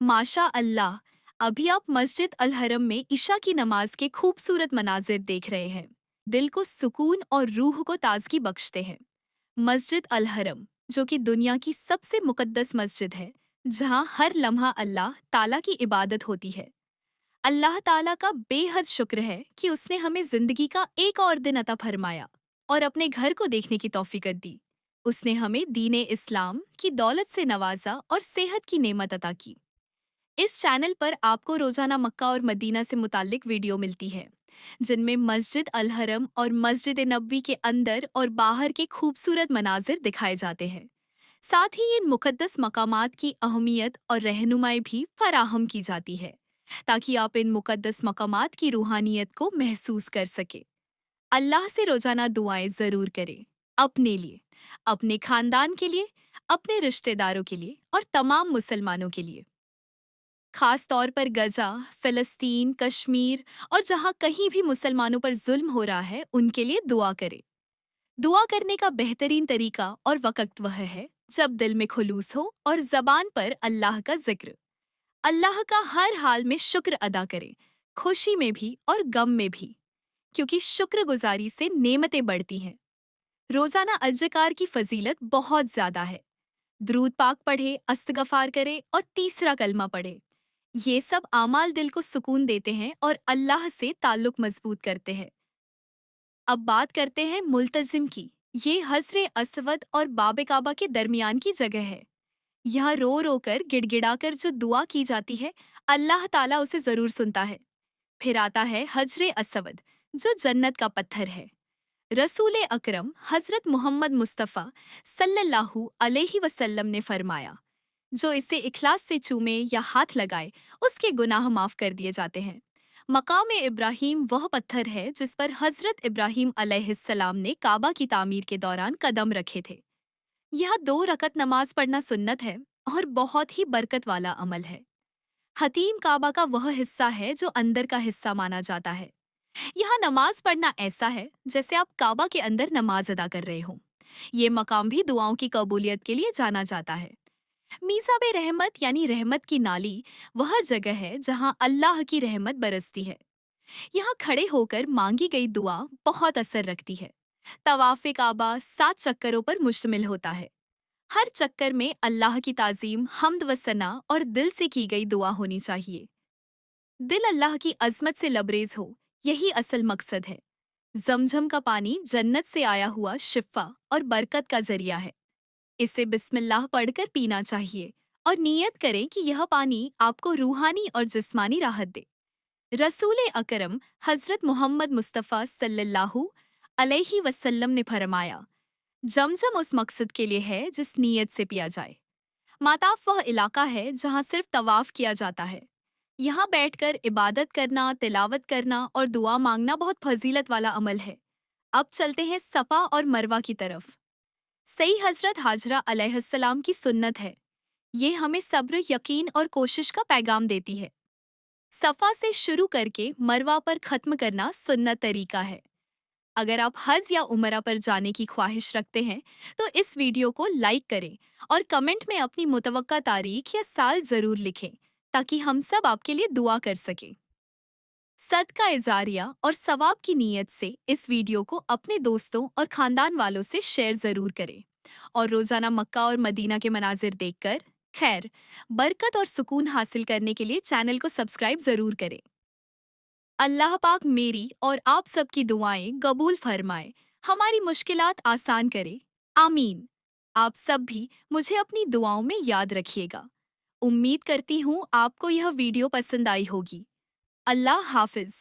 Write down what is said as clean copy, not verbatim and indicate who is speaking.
Speaker 1: माशा अल्लाह। अभी आप मस्जिद अल हरम में इशा की नमाज के खूबसूरत मनाजिर देख रहे हैं। दिल को सुकून और रूह को ताजगी बख्शते हैं। मस्जिद अल हरम, जो कि दुनिया की सबसे मुकद्दस मस्जिद है, जहां हर लम्हा अल्लाह ताला की इबादत होती है। अल्लाह ताला का बेहद शुक्र है कि उसने हमें जिंदगी का एक और दिन अता फरमाया और अपने घर को देखने की तौफीक दी। उसने हमें दीने इस्लाम की दौलत से नवाजा और सेहत की नेमत अता की। इस चैनल पर आपको रोजाना मक्का और मदीना से मुतालिक वीडियो मिलती है, जिनमें मस्जिद अल हरम और मस्जिद नबवी के अंदर और बाहर के खूबसूरत मनाजिर दिखाए जाते हैं। साथ ही इन मुकद्दस मकामात की अहमियत और रहनुमाई भी फराहम की जाती है, ताकि आप इन मुकद्दस मकामात की रूहानियत को महसूस कर सके। अल्लाह से रोजाना दुआएं जरूर करें, अपने लिए, अपने खानदान के लिए, अपने रिश्तेदारों के लिए और तमाम मुसलमानों के लिए। खास तौर पर गजा, फिलिस्तीन, कश्मीर और जहां कहीं भी मुसलमानों पर जुल्म हो रहा है, उनके लिए दुआ करें। दुआ करने का बेहतरीन तरीका और वक़्त वह है जब दिल में खुलूस हो और जबान पर अल्लाह का जिक्र। अल्लाह का हर हाल में शुक्र अदा करें, खुशी में भी और गम में भी, क्योंकि शुक्रगुजारी से नेमतें बढ़ती हैं। रोजाना अज्जकार की फजीलत बहुत ज्यादा है। द्रूद पाक पढ़े, अस्तगफार करे और तीसरा कलमा पढ़े। ये सब आमाल दिल को सुकून देते हैं और अल्लाह से ताल्लुक मजबूत करते हैं। अब बात करते हैं मुल्तजिम की। ये हजरे असवद और बाबे काबा के दरमियान की जगह है। यहाँ रो रो कर गिड़गिड़ाकर जो दुआ की जाती है, अल्लाह ताला उसे जरूर सुनता है। फिर आता है हजरे असवद, जो जन्नत का पत्थर है। रसूल अकरम हजरत मोहम्मद मुस्तफ़ा सल्लल्लाहु अलैहि वसल्लम ने फरमाया, जो इसे इखलास से चूमे या हाथ लगाए, उसके गुनाह माफ कर दिए जाते हैं। मकाम इब्राहीम वह पत्थर है जिस पर हजरत इब्राहीम अलैहिस्सलाम ने काबा की तामीर के दौरान कदम रखे थे। यह 2 रकत नमाज पढ़ना सुन्नत है और बहुत ही बरकत वाला अमल है। हतीम काबा का वह हिस्सा है जो अंदर का हिस्सा माना जाता है। यहाँ नमाज पढ़ना ऐसा है जैसे आप काबा के अंदर नमाज अदा कर रहे हो। ये मकाम भी दुआओं की कबूलियत के लिए जाना जाता है। मीज़ाबे रहमत यानी रहमत की नाली वह जगह है जहाँ अल्लाह की रहमत बरसती है। यहाँ खड़े होकर मांगी गई दुआ बहुत असर रखती है। तवाफ़े काबा 7 चक्करों पर मुश्तमिल होता है। हर चक्कर में अल्लाह की ताज़ीम, हम्द व सना और दिल से की गई दुआ होनी चाहिए। दिल अल्लाह की अजमत से लबरेज हो, यही असल मकसद है। जमझम का पानी जन्नत से आया हुआ शिफा और बरकत का जरिया है। इसे बिस्मिल्लाह पढ़कर पीना चाहिए और नियत करें कि यह पानी आपको रूहानी और जिस्मानी राहत दे। रसूल अकरम हजरत मोहम्मद मुस्तफ़ा सल्लल्लाहु अलैहि वसल्लम ने फरमाया, जमजम उस मकसद के लिए है जिस नीयत से पिया जाए। माताफ वह इलाका है जहाँ सिर्फ तवाफ किया जाता है। यहाँ बैठकर इबादत करना, तिलावत करना और दुआ मांगना बहुत फजीलत वाला अमल है। अब चलते हैं सफ़ा और मरवा की तरफ। सही हजरत हाजरा अलैहिस्सलाम की सुन्नत है। ये हमें सब्र, यकीन और कोशिश का पैगाम देती है। सफ़ा से शुरू करके मरवा पर खत्म करना सुन्नत तरीका है। अगर आप हज या उमरा पर जाने की ख्वाहिश रखते हैं, तो इस वीडियो को लाइक करें और कमेंट में अपनी मुतवक्का तारीख या साल जरूर लिखें, ताकि हम सब आपके लिए दुआ कर सकें। सदका इजारिया और सवाब की नीयत से इस वीडियो को अपने दोस्तों और खानदान वालों से शेयर जरूर करें और रोजाना मक्का और मदीना के मनाजिर देखकर खैर, बरकत और सुकून हासिल करने के लिए चैनल को सब्सक्राइब जरूर करें। अल्लाह पाक मेरी और आप सबकी दुआएं कबूल फरमाए, हमारी मुश्किलात आसान करे। आमीन। आप सब भी मुझे अपनी दुआओं में याद रखिएगा। उम्मीद करती हूँ आपको यह वीडियो पसंद आई होगी। अल्लाह हाफिज।